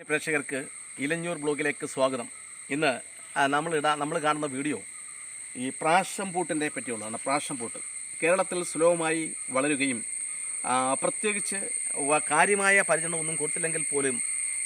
പ്രേക്ഷകർക്ക് ഇലഞ്ഞൂർ ബ്ലോഗിലേക്ക് സ്വാഗതം. ഇന്ന് നമ്മൾ കാണുന്ന വീഡിയോ ഈ പ്രാഷൻ പൂട്ടിനെ പറ്റിയുള്ളതാണ്. പ്രാഷൻ പൂട്ട് കേരളത്തിൽ സുലഭമായി വളരുകയും പ്രത്യേകിച്ച് കാര്യമായ പരിചരണമൊന്നും കൊടുത്തില്ലെങ്കിൽ പോലും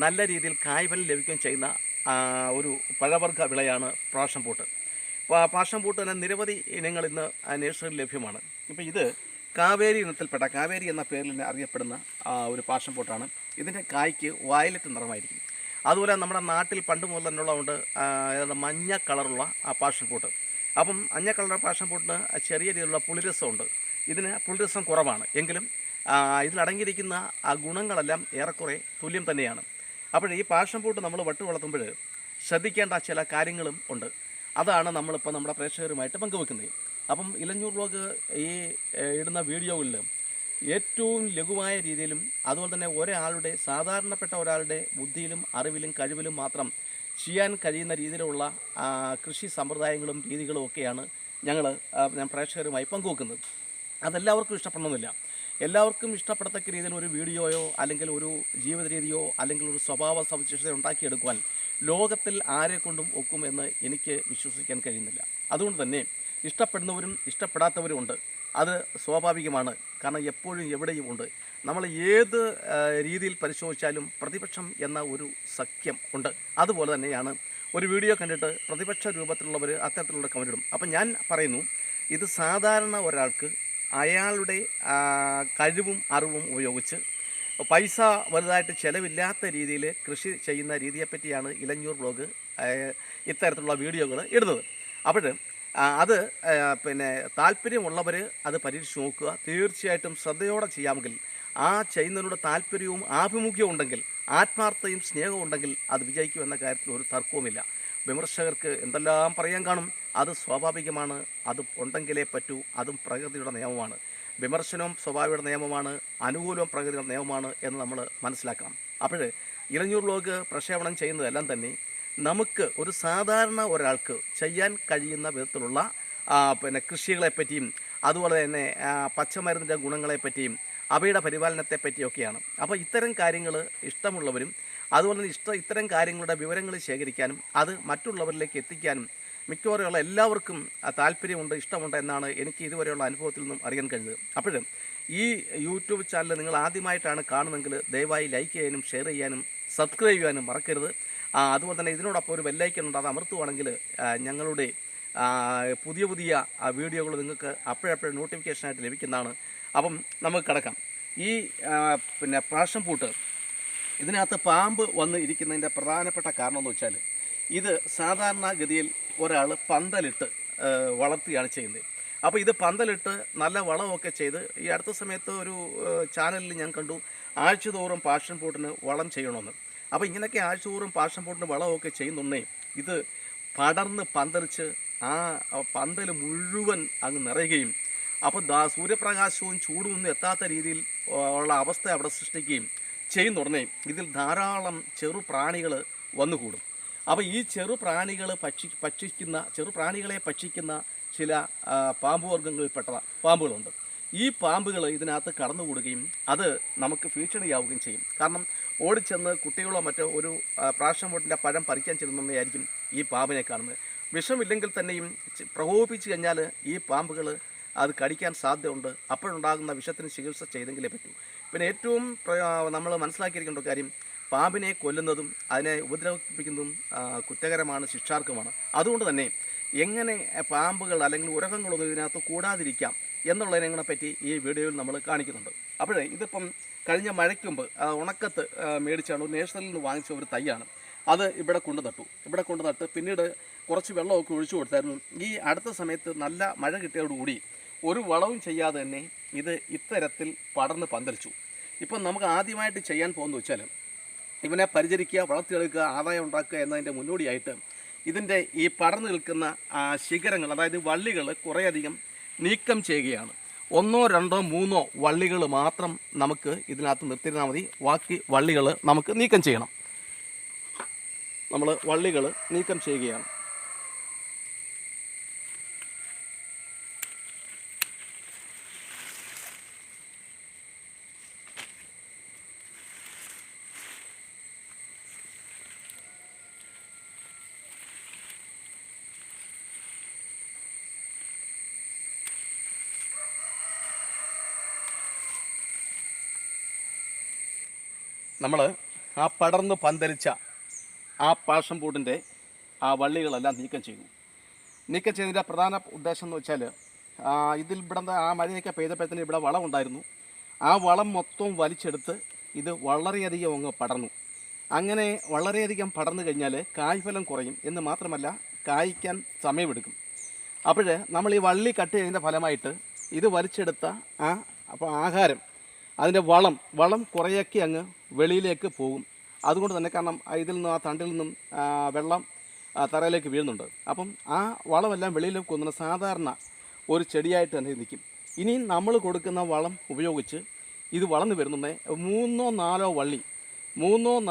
നല്ല രീതിയിൽ കായ്ഫലം ലഭിക്കുകയും ചെയ്യുന്ന ഒരു പഴവർഗ്ഗ വിളയാണ് പ്രാഷൻ പൂട്ട്. പാഷൻ പൂട്ട് തന്നെ നിരവധി ഇനങ്ങൾ ഇന്ന് നേഴ്സറിയിൽ ലഭ്യമാണ്. ഇപ്പോൾ ഇത് കാവേരി ഇനത്തിൽപ്പെട്ട കാവേരി എന്ന പേരിൽ അറിയപ്പെടുന്ന ഒരു പാഷൻ പൂട്ടാണ്. ഇതിൻ്റെ കായ്ക്ക് വയലറ്റ് നിറമായിരിക്കും. അതുപോലെ നമ്മുടെ നാട്ടിൽ പണ്ട് മുതൽ തന്നെ ഉള്ളതുകൊണ്ട് മഞ്ഞ കളറുള്ള പാഷൻ പൂട്ട്. അപ്പം മഞ്ഞ കളറുള്ള പാഷൻ പൂട്ടിന് ചെറിയ രീതിയിലുള്ള പുളിരസമുണ്ട്. ഇതിന് പുളിരസം കുറവാണ്. എങ്കിലും ഇതിലടങ്ങിയിരിക്കുന്ന ഗുണങ്ങളെല്ലാം ഏറെക്കുറെ തുല്യം തന്നെയാണ്. അപ്പോൾ ഈ പാഷൻ പൂട്ട് നമ്മൾ വട്ട് വളർത്തുമ്പോൾ ശ്രദ്ധിക്കേണ്ട ചില കാര്യങ്ങളും ഉണ്ട്. അതാണ് നമ്മളിപ്പോൾ നമ്മുടെ പ്രേക്ഷകരുമായിട്ട് പങ്കുവെക്കുന്നത്. അപ്പം ഇലഞ്ഞൂർ ബ്ലോഗ് ഈ ഇടുന്ന വീഡിയോകളിൽ ഏറ്റവും ലഘുവായ രീതിയിലും അതുപോലെ തന്നെ ഒരാളുടെ സാധാരണപ്പെട്ട ഒരാളുടെ ബുദ്ധിയിലും അറിവിലും കഴിവിലും മാത്രം ചെയ്യാൻ കഴിയുന്ന രീതിയിലുള്ള കൃഷി സമ്പ്രദായങ്ങളും രീതികളും ഒക്കെയാണ് ഞാൻ പ്രേക്ഷകരുമായി പങ്കുവെക്കുന്നത്. അതെല്ലാവർക്കും ഇഷ്ടപ്പെടണമെന്നില്ല. എല്ലാവർക്കും ഇഷ്ടപ്പെടത്തക്ക രീതിയിൽ ഒരു വീഡിയോയോ അല്ലെങ്കിൽ ഒരു ജീവിത രീതിയോ അല്ലെങ്കിൽ ഒരു സ്വഭാവ സവിശേഷത ഉണ്ടാക്കിയെടുക്കുവാൻ ലോകത്തിൽ ആരെക്കൊണ്ടും ഒക്കുമെന്ന് എനിക്ക് വിശ്വസിക്കാൻ കഴിയുന്നില്ല. അതുകൊണ്ട് തന്നെ ഇഷ്ടപ്പെടുന്നവരും ഇഷ്ടപ്പെടാത്തവരും ഉണ്ട്. അത് സ്വാഭാവികമാണ്. കാരണം എപ്പോഴും എവിടെയും ഉണ്ട്. നമ്മൾ ഏത് രീതിയിൽ പരിശോധിച്ചാലും പ്രതിപക്ഷം എന്ന ഒരു സഖ്യം ഉണ്ട്. അതുപോലെ തന്നെയാണ് ഒരു വീഡിയോ കണ്ടിട്ട് പ്രതിപക്ഷ രൂപത്തിലുള്ളവർ അത്തരത്തിലുള്ള കമൻറ്റിടും. അപ്പം ഞാൻ പറയുന്നു, ഇത് സാധാരണ ഒരാൾക്ക് അയാളുടെ കഴിവും അറിവും ഉപയോഗിച്ച് പൈസ വലുതായിട്ട് ചിലവില്ലാത്ത രീതിയിൽ കൃഷി ചെയ്യുന്ന രീതിയെപ്പറ്റിയാണ് ഇലഞ്ഞൂർ ബ്ലോഗ് ഇത്തരത്തിലുള്ള വീഡിയോകൾ ഇടുന്നത്. അപ്പോൾ അത് താല്പര്യമുള്ളവർ അത് പരീക്ഷിച്ച് നോക്കുക. തീർച്ചയായിട്ടും ശ്രദ്ധയോടെ ചെയ്യാമെങ്കിൽ ചെയ്യുന്നതിലൂടെ താല്പര്യവും ആഭിമുഖ്യവും ഉണ്ടെങ്കിൽ ആത്മാർത്ഥതയും സ്നേഹവും ഉണ്ടെങ്കിൽ അത് വിജയിക്കുമെന്ന കാര്യത്തിൽ ഒരു തർക്കവുമില്ല. വിമർശകർക്ക് എന്തെല്ലാം പറയാൻ കാണും, അത് സ്വാഭാവികമാണ്. അത് ഉണ്ടെങ്കിലേ പറ്റൂ. അതും പ്രകൃതിയുടെ നിയമമാണ്. വിമർശനവും സ്വാഭാവിക നിയമമാണ്, അനുകൂലവും പ്രകൃതിയുടെ നിയമമാണ് എന്ന് നമ്മൾ മനസ്സിലാക്കണം. അപ്പോൾ ഇലഞ്ഞൂർ ബ്ലോഗ് പ്രക്ഷേപണം ചെയ്യുന്നതെല്ലാം തന്നെ നമുക്ക് ഒരു സാധാരണ ഒരാൾക്ക് ചെയ്യാൻ കഴിയുന്ന വിധത്തിലുള്ള കൃഷികളെപ്പറ്റിയും അതുപോലെ തന്നെ പച്ചമരുന്നിൻ്റെ ഗുണങ്ങളെപ്പറ്റിയും അവയുടെ പരിപാലനത്തെ പറ്റിയൊക്കെയാണ്. അപ്പോൾ ഇത്തരം കാര്യങ്ങൾ ഇഷ്ടമുള്ളവരും അതുപോലെ തന്നെ ഇത്തരം കാര്യങ്ങളുടെ വിവരങ്ങൾ ശേഖരിക്കാനും അത് മറ്റുള്ളവരിലേക്ക് എത്തിക്കാനും മിക്കവാറുമുള്ള എല്ലാവർക്കും താല്പര്യമുണ്ട്, ഇഷ്ടമുണ്ട് എന്നാണ് എനിക്ക് ഇതുവരെയുള്ള അനുഭവത്തിൽ നിന്നും അറിയാൻ കഴിഞ്ഞത്. അപ്പോൾ ഈ യൂട്യൂബ് ചാനൽ നിങ്ങൾ ആദ്യമായിട്ടാണ് കാണുന്നതെങ്കിൽ ദയവായി ലൈക്ക് ചെയ്യാനും ഷെയർ ചെയ്യാനും സബ്സ്ക്രൈബ് ചെയ്യാനും മറക്കരുത്. അതുപോലെ തന്നെ ഇതിനോടൊപ്പം ഒരു ബെല്ലൈക്കൺ ഉണ്ട്, അത് അമർത്തുവാണെങ്കിൽ ഞങ്ങളുടെ പുതിയ വീഡിയോകൾ നിങ്ങൾക്ക് അപ്പോഴപ്പോഴും നോട്ടിഫിക്കേഷനായിട്ട് ലഭിക്കുന്നതാണ്. അപ്പം നമുക്ക് കിടക്കാം. ഈ പാഷൻ പൂട്ട് ഇതിനകത്ത് പാമ്പ് വന്ന് ഇരിക്കുന്നതിൻ്റെ പ്രധാനപ്പെട്ട കാരണം എന്ന് വെച്ചാൽ ഇത് സാധാരണഗതിയിൽ ഒരാൾ പന്തലിട്ട് വളർത്തുകയാണ് ചെയ്യുന്നത്. അപ്പോൾ ഇത് പന്തലിട്ട് നല്ല വളമൊക്കെ ചെയ്ത് ഈ അടുത്ത സമയത്ത് ഒരു ചാനലിൽ ഞാൻ കണ്ടു ആഴ്ചതോറും പാഷൻ പൂട്ടിന് വളം ചെയ്യണമെന്ന്. അപ്പോൾ ഇങ്ങനെയൊക്കെ ആഴ്ചതോറും പാഷൻ പൂട്ടിന് വളമൊക്കെ ചെയ്യുന്നുണ്ടേ ഇത് പടർന്ന് പന്തലിച്ച് ആ പന്തൽ മുഴുവൻ അങ്ങ് നിറയുകയും അപ്പോൾ സൂര്യപ്രകാശവും ചൂടും ഒന്നും എത്താത്ത രീതിയിൽ ഉള്ള അവസ്ഥ അവിടെ സൃഷ്ടിക്കുകയും ചെയ്യുന്നുടനെ ഇതിൽ ധാരാളം ചെറുപ്രാണികൾ വന്നുകൂടും. അപ്പോൾ ഈ ചെറുപ്രാണികളെ ഭക്ഷിക്കുന്ന ചില പാമ്പ് വർഗ്ഗങ്ങളിൽപ്പെട്ട പാമ്പുകളുണ്ട്. ഈ പാമ്പുകൾ ഇതിനകത്ത് കടന്നുകൂടുകയും അത് നമുക്ക് ഭീഷണിയാവുകയും ചെയ്യും. കാരണം ഓടിച്ചെന്ന് കുട്ടികളോ മറ്റോ ഒരു പ്രാഷൻ പൂട്ടിൻ്റെ പഴം പറിക്കാൻ ചെല്ലുന്നതായിരിക്കും ഈ പാമ്പിനെ കാണുന്നത്. വിഷമില്ലെങ്കിൽ തന്നെയും പ്രകോപിപ്പിച്ച് കഴിഞ്ഞാൽ ഈ പാമ്പുകൾ അത് കടിക്കാൻ സാധ്യതയുണ്ട്. അപ്പോഴുണ്ടാകുന്ന വിഷത്തിന് ചികിത്സ ചെയ്തെങ്കിലേ പറ്റൂ. പിന്നെ ഏറ്റവും നമ്മൾ മനസ്സിലാക്കിയിരിക്കേണ്ട കാര്യം, പാമ്പിനെ കൊല്ലുന്നതും അതിനെ ഉപദ്രവിപ്പിക്കുന്നതും കുറ്റകരമാണ്, ശിക്ഷാർഹമാണ്. അതുകൊണ്ട് തന്നെ എങ്ങനെ പാമ്പുകൾ അല്ലെങ്കിൽ ഉരകങ്ങളൊന്നും ഇതിനകത്ത് കൂടാതിരിക്കാം എന്നുള്ളതിനെ പറ്റി ഈ വീഡിയോയിൽ നമ്മൾ കാണിക്കുന്നുണ്ട്. അപ്പോഴേ ഇതിപ്പം കഴിഞ്ഞ മഴയ്ക്ക് മുമ്പ് ഉണക്കത്ത് മേടിച്ചാണ് ഒരു നേഴ്സറിയിൽ നിന്ന് വാങ്ങിച്ച ഒരു തൈയാണ്. അത് ഇവിടെ കൊണ്ടു നട്ട് പിന്നീട് കുറച്ച് വെള്ളമൊക്കെ ഒഴിച്ചു കൊടുത്തായിരുന്നു. ഈ അടുത്ത സമയത്ത് നല്ല മഴ കിട്ടിയതോടുകൂടി ഒരു വളവും ചെയ്യാതെ തന്നെ ഇത് ഇത്തരത്തിൽ പടർന്ന് പന്തലിച്ചു. ഇപ്പം നമുക്ക് ആദ്യമായിട്ട് ചെയ്യാൻ പോകുന്നത് വെച്ചാൽ ഇവനെ പരിചരിക്കുക, വളർത്തിയെടുക്കുക, ആദായം ഉണ്ടാക്കുക എന്നതിൻ്റെ മുന്നോടിയായിട്ട് ഇതിൻ്റെ ഈ പടർന്നു നിൽക്കുന്ന ശിഖരങ്ങൾ, അതായത് വള്ളികൾ കുറേയധികം നീക്കം ചെയ്യുകയാണ്. 1, 2, 3 വള്ളികൾ മാത്രം നമുക്ക് ഇതിനകത്ത് നിർത്തിയിരുന്നാൽ മതി. ബാക്കി വള്ളികൾ നമുക്ക് നീക്കം ചെയ്യണം. നമ്മൾ വള്ളികൾ നീക്കം ചെയ്യുകയാണ്. നമ്മൾ ആ പടർന്ന് പന്തലിച്ച ആ പാഷൻ പൂട്ടിൻ്റെ ആ വള്ളികളെല്ലാം നീക്കം ചെയ്തു. നീക്കം ചെയ്തതിൻ്റെ പ്രധാന ഉദ്ദേശം എന്ന് വെച്ചാൽ ഇതിൽ ഇവിടെ ആ മഴയൊക്കെ പെയ്തപ്പോഴത്തേന് ഇവിടെ വളം ഉണ്ടായിരുന്നു. ആ വളം മൊത്തം വലിച്ചെടുത്ത് ഇത് വളരെയധികം അങ്ങ് പടർന്നു. അങ്ങനെ വളരെയധികം പടർന്നു കഴിഞ്ഞാൽ കായ്ഫലം കുറയും എന്ന് മാത്രമല്ല കായ്ക്കാൻ സമയമെടുക്കും. അപ്പോൾ നമ്മൾ ഈ വള്ളി കട്ട് ചെയ്തതിൻ്റെ ഫലമായിട്ട് ഇത് വലിച്ചെടുത്ത അപ്പോൾ ആഹാരം അതിൻ്റെ വളം കുറേയൊക്കെ അങ്ങ് വെളിയിലേക്ക് പോകും. അതുകൊണ്ട് തന്നെ കാരണം ഇതിൽ നിന്നും ആ തണ്ടിൽ നിന്നും വെള്ളം തറയിലേക്ക് വീഴുന്നുണ്ട്. അപ്പം ആ വളമെല്ലാം വെളിയിലേക്ക് കൊണ്ടുവന്ന സാധാരണ ഒരു ചെടിയായിട്ട് തന്നെ നിൽക്കും. ഇനി നമ്മൾ കൊടുക്കുന്ന വളം ഉപയോഗിച്ച് ഇത് വളർന്നു വരുന്നുണ്ട്. മൂന്നോ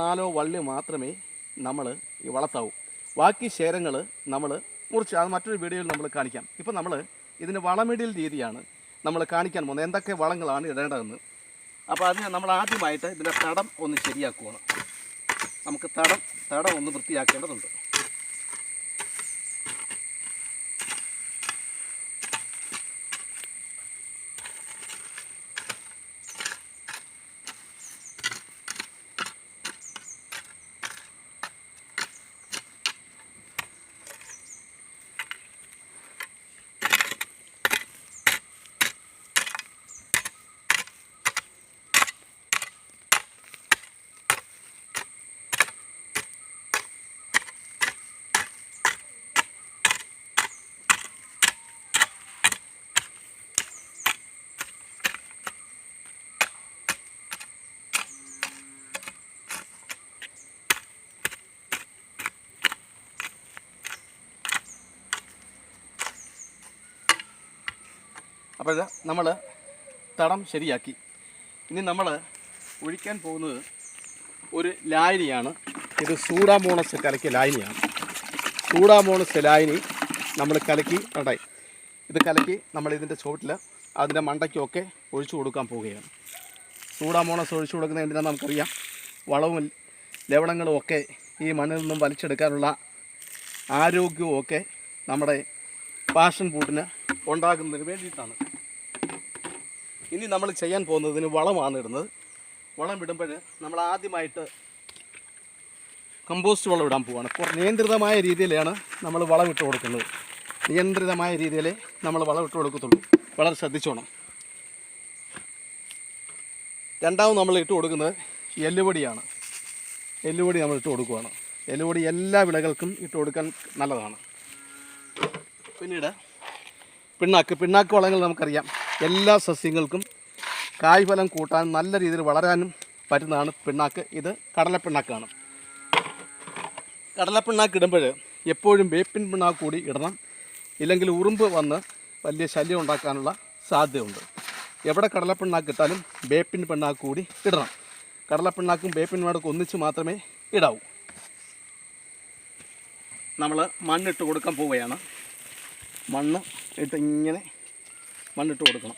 നാലോ വള്ളി മാത്രമേ നമ്മൾ ഈ വളർത്താവൂ. ബാക്കി ശേരങ്ങൾ നമ്മൾ മുറിച്ച് അത് മറ്റൊരു വീഡിയോയിൽ നമ്മൾ കാണിക്കാം. ഇപ്പം നമ്മൾ ഇതിന് വളമിടൽ രീതിയാണ് നമ്മൾ കാണിക്കാൻ പോകുന്നത്, എന്തൊക്കെ വളങ്ങളാണ് ഇടേണ്ടതെന്ന്. അപ്പോൾ അതിന് നമ്മൾ ആദ്യമായിട്ട് ഇതിൻ്റെ തടം ഒന്ന് ശരിയാക്കുകയാണ്. നമുക്ക് തടം ഒന്ന് വൃത്തിയാക്കേണ്ടതുണ്ട്. അപ്പോൾ നമ്മൾ തടം ശരിയാക്കി. ഇനി നമ്മൾ ഒഴിക്കാൻ പോകുന്നത് ഒരു ലായനിയാണ്. ഇത് സൂഡാമോണസ് കലക്കിയ ലായനിയാണ്. സൂഡാമോണസ് ലായനി നമ്മൾ കലക്കി ഉണ്ടായി. ഇത് കലക്കി നമ്മൾ ഇതിൻ്റെ ചുവട്ടിൽ അതിൻ്റെ മണ്ടയ്ക്കൊക്കെ ഒഴിച്ചു കൊടുക്കാൻ പോവുകയാണ്. സൂഡാമോണസ് ഒഴിച്ചു കൊടുക്കുന്നത് എന്തിനാണെന്ന് നമുക്കറിയാം. വളവും ലവണങ്ങളും ഒക്കെ ഈ മണ്ണിൽ നിന്നും വലിച്ചെടുക്കാനുള്ള ആരോഗ്യവും ഒക്കെ നമ്മുടെ പാഷൻ ഫ്രൂട്ടിന് ഉണ്ടാകുന്നതിന് വേണ്ടിയിട്ടാണ്. ഇനി നമ്മൾ ചെയ്യാൻ പോകുന്നതിന് വളമാണ് ഇടുന്നത്. വളം ഇടുമ്പോൾ നമ്മൾ ആദ്യമായിട്ട് കമ്പോസ്റ്റ് വളം ഇടാൻ പോവുകയാണ്. നിയന്ത്രിതമായ രീതിയിലാണ് നമ്മൾ വളം ഇട്ട് കൊടുക്കുന്നത്. നിയന്ത്രിതമായ രീതിയിൽ നമ്മൾ വളം ഇട്ട് കൊടുക്കത്തുള്ളൂ. വളരെ ശ്രദ്ധിച്ചോണം. രണ്ടാമത് നമ്മൾ ഇട്ട് കൊടുക്കുന്നത് എല്ലുപൊടിയാണ്. എല്ലുപൊടി നമ്മൾ ഇട്ട് കൊടുക്കുകയാണ്. എല്ലുപൊടി എല്ലാ വിളകൾക്കും ഇട്ട് കൊടുക്കാൻ നല്ലതാണ്. പിന്നീട് പിണ്ണാക്ക് വളങ്ങൾ നമുക്കറിയാം. എല്ലാ സസ്യങ്ങൾക്കും കായ്ഫലം കൂട്ടാൻ നല്ല രീതിയിൽ വളരാനും പറ്റുന്നതാണ് പിണ്ണാക്ക്. ഇത് കടലപ്പിണ്ണാക്കാണ്. കടലപ്പിണ്ണാക്ക് ഇടുമ്പോൾ എപ്പോഴും വേപ്പിൻ പിണ്ണാക്ക് കൂടി ഇടണം. ഇല്ലെങ്കിൽ ഉറുമ്പ് വന്ന് വലിയ ശല്യം ഉണ്ടാക്കാനുള്ള സാധ്യതയുണ്ട്. എവിടെ കടലപ്പിണ്ണാക്ക് ഇട്ടാലും വേപ്പിൻ പിണ്ണാക്ക് കൂടി ഇടണം. കടലപ്പിണ്ണാക്കും വേപ്പിൻ പിണ്ണാക്കും ഒന്നിച്ച് മാത്രമേ ഇടാവൂ. നമ്മൾ മണ്ണിട്ട് കൊടുക്കാൻ പോവുകയാണ്. മണ്ണ് ഇട്ട് ഇങ്ങനെ മണ്ണിട്ട് കൊടുക്കണം.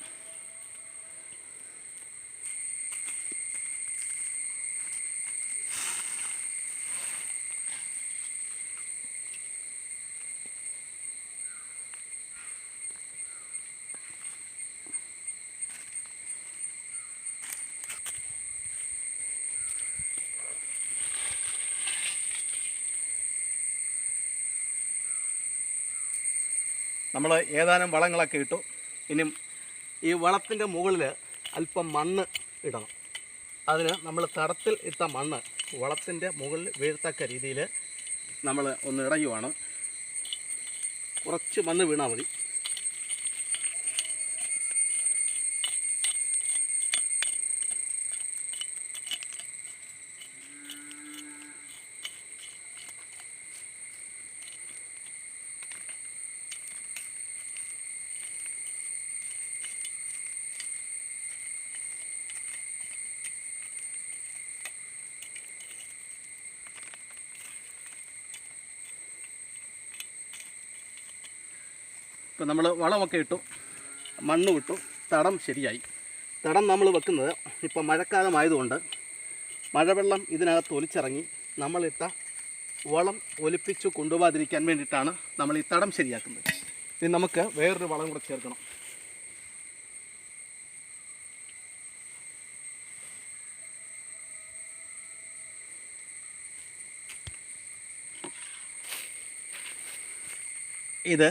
നമ്മൾ ഏതാനും വളങ്ങളൊക്കെ ഇട്ടു. ഇനി ഈ വളത്തിൻ്റെ മുകളിൽ അല്പം മണ്ണ് ഇടണം. അതിന് നമ്മൾ തടത്തിൽ ഇട്ട മണ്ണ് വളത്തിൻ്റെ മുകളിൽ വീഴത്തക്ക രീതിയിൽ നമ്മൾ ഒന്ന് ഇടയുവാണ്. കുറച്ച് മണ്ണ് വീണാൽ മതി. ഇപ്പോൾ നമ്മൾ വളമൊക്കെ ഇട്ടു, മണ്ണ് വിട്ടു, തടം ശരിയായി. തടം നമ്മൾ വെക്കുന്നത് ഇപ്പോൾ മഴക്കാലമായതുകൊണ്ട് മഴവെള്ളം ഇതിനകത്ത് ഒലിച്ചിറങ്ങി നമ്മളിട്ട വളം ഒലിപ്പിച്ച് കൊണ്ടുപോകാതിരിക്കാൻ വേണ്ടിയിട്ടാണ് നമ്മൾ ഈ തടം ശരിയാക്കുന്നത്. ഇനി നമുക്ക് വേറൊരു വളം കൂടെ ചേർക്കണം. ഇത്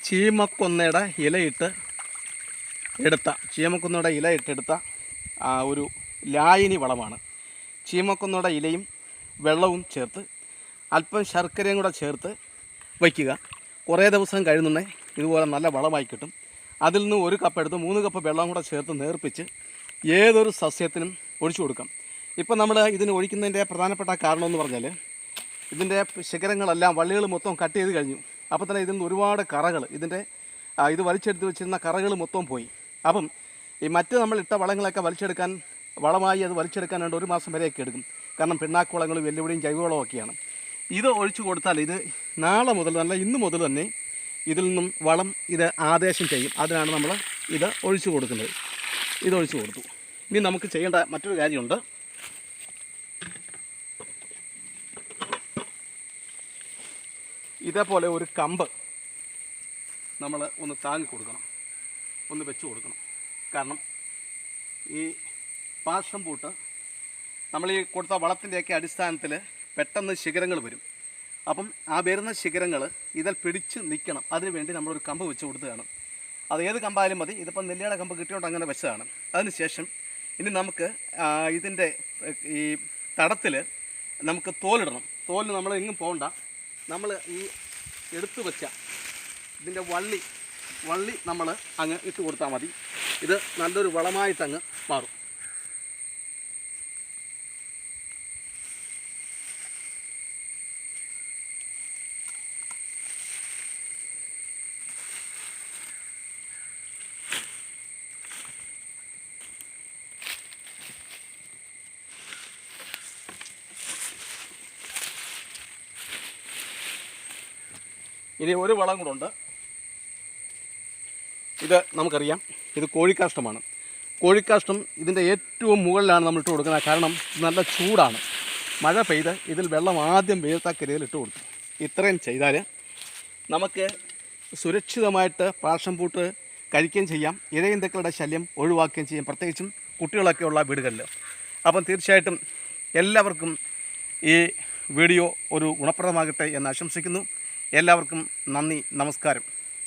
ചീമക്കൊന്നയുടെ ഇലയിട്ട് എടുത്ത ഒരു ലായനി വളമാണ്. ചീമക്കൊന്നയുടെ ഇലയും വെള്ളവും ചേർത്ത് അല്പം ശർക്കരയും കൂടെ ചേർത്ത് വയ്ക്കുക. കുറേ ദിവസം കഴിയുന്നുണ്ടെങ്കിൽ ഇതുപോലെ നല്ല വളമായി കിട്ടും. അതിൽ നിന്ന് 1 കപ്പ് എടുത്ത് 3 കപ്പ് വെള്ളം കൂടെ ചേർത്ത് നേർപ്പിച്ച് ഏതൊരു സസ്യത്തിനും ഒഴിച്ചു കൊടുക്കാം. ഇപ്പം നമ്മൾ ഇതിന് ഒഴിക്കുന്നതിൻ്റെ പ്രധാനപ്പെട്ട കാരണം എന്ന് പറഞ്ഞാൽ ഇതിൻ്റെ ശിഖരങ്ങളെല്ലാം വള്ളികൾ മൊത്തം കട്ട് ചെയ്ത് കഴിഞ്ഞു. അപ്പോൾ തന്നെ ഇതിൽ നിന്ന് ഒരുപാട് കറകൾ ഇത് വലിച്ചെടുത്ത് വെച്ചിരുന്ന കറകൾ മൊത്തം പോയി. അപ്പം ഈ മറ്റ് നമ്മൾ ഇട്ട വളങ്ങളൊക്കെ വളമായി അത് വലിച്ചെടുക്കാൻ 1 മാസം വരെയൊക്കെ എടുക്കും. കാരണം പിണ്ണാക്കുളങ്ങളും വെല്ലുവിളിയും ജൈവവളവും ഒക്കെയാണ്. ഇത് ഒഴിച്ചു കൊടുത്താൽ ഇത് നാളെ മുതൽ ഇന്ന് മുതൽ തന്നെ ഇതിൽ നിന്നും വളം ആദേശം ചെയ്യും. അതിനാണ് നമ്മൾ ഇത് ഒഴിച്ചു കൊടുക്കുന്നത്. ഇതൊഴിച്ചു കൊടുത്തു. ഇനി നമുക്ക് ചെയ്യേണ്ട മറ്റൊരു കാര്യമുണ്ട്. ഇതേപോലെ ഒരു കമ്പ് നമ്മൾ ഒന്ന് താങ്ങി കൊടുക്കണം, ഒന്ന് വെച്ച് കൊടുക്കണം. കാരണം ഈ പാഷൻ പൂട്ട് നമ്മൾ ഈ കൊടുത്ത വളത്തിൻ്റെയൊക്കെ അടിസ്ഥാനത്തിൽ പെട്ടെന്ന് ശിഖരങ്ങൾ വരും. അപ്പം ആ വരുന്ന ശിഖരങ്ങൾ ഇതിൽ പിടിച്ച് നിൽക്കണം. അതിന് വേണ്ടി നമ്മളൊരു കമ്പ് വെച്ച് കൊടുത്തതാണ്. അത് ഏത് കമ്പായാലും മതി. ഇതിപ്പം നെല്ലിയുടെ കമ്പ് കിട്ടിയോണ്ട് അങ്ങനെ വെച്ചതാണ്. അതിനുശേഷം ഇനി നമുക്ക് ഇതിൻ്റെ ഈ തടത്തിൽ നമുക്ക് തോലിടണം. തോലിന് നമ്മൾ എങ്ങും പോകണ്ട. നമ്മൾ ഈ എടുത്തു വെച്ച ഇതിൻ്റെ വള്ളി നമ്മൾ അങ്ങ് ഇട്ട് കൊടുത്താൽ മതി. ഇത് നല്ലൊരു വളമായിട്ടങ്ങ് മാറും. ഇനി ഒരു വളം കൂടെ ഉണ്ട്. ഇത് നമുക്കറിയാം, ഇത് കോഴിക്കാഷ്ടമാണ്. കോഴിക്കാഷ്ടം ഇതിൻ്റെ ഏറ്റവും മുകളിലാണ് നമ്മൾ ഇട്ട് കൊടുക്കുന്നത്. കാരണം നല്ല ചൂടാണ്. മഴ പെയ്ത് ഇതിൽ വെള്ളം ആദ്യം വെയിലത്തക്കരയിൽ ഇട്ട് കൊടുത്തു. ഇത്രയും ചെയ്താൽ നമുക്ക് സുരക്ഷിതമായിട്ട് പാഷൻ പൂട്ട് കഴിക്കുകയും ചെയ്യാം. ഇഴജന്തുക്കളുടെ ശല്യം ഒഴിവാക്കുകയും ചെയ്യാം, പ്രത്യേകിച്ചും കുട്ടികളൊക്കെ ഉള്ള വീടുകളിൽ. അപ്പം തീർച്ചയായിട്ടും എല്ലാവർക്കും ഈ വീഡിയോ ഒരു ഗുണപ്രദമാകട്ടെ എന്ന് ആശംസിക്കുന്നു. എല്ലാവർക്കും നന്ദി, നമസ്കാരം.